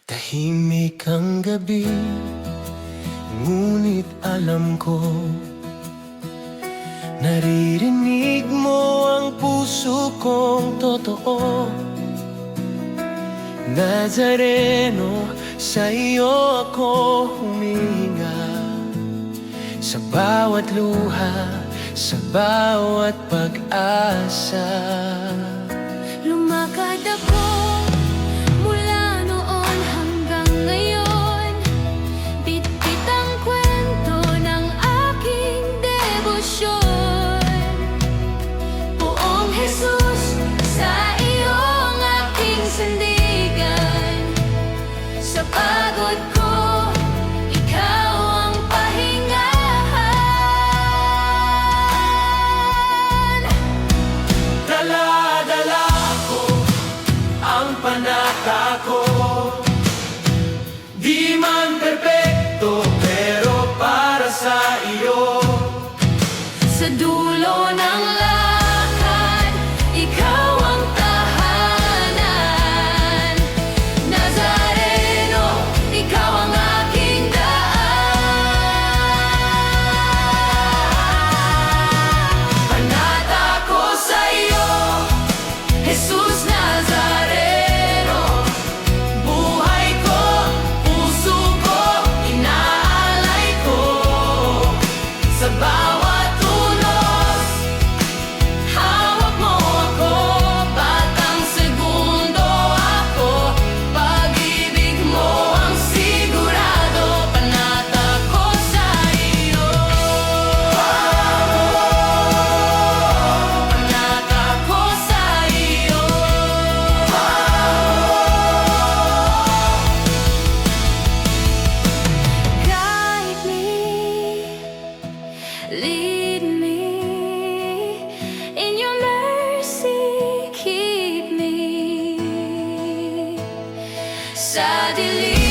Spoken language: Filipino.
Tahimik ang gabi, ngunit alam ko naririnig mo ang puso kong totoo. Nazareno, sa iyo ako humihinga, sa bawat luha, sa bawat pag-asa. Lumakad ako mula noon hanggang ngayon, bitbit ang kwento ng aking debosyon. Poong Jesus, sa iyo ang aking sandigan. Sa pagod ko, ikaw ang pahingahan. Dala-dala ko ang panata ko, di man perpekto pero para sa iyo. Sa dulo ng lakad, ikaw ang tahanan. Nazareno, ikaw ang aking daan. Panata ko sa iyo, Jesus Nazareno. Buhay ko, puso ko, inaalay ko. Sa bawat tulos, hawak mo ako. Batang segundo ako, pag-ibig mo ang sigurado. Panata ko sa iyo, panata ko sa iyo. Guide me, lead me, in your mercy keep me. Sa dilim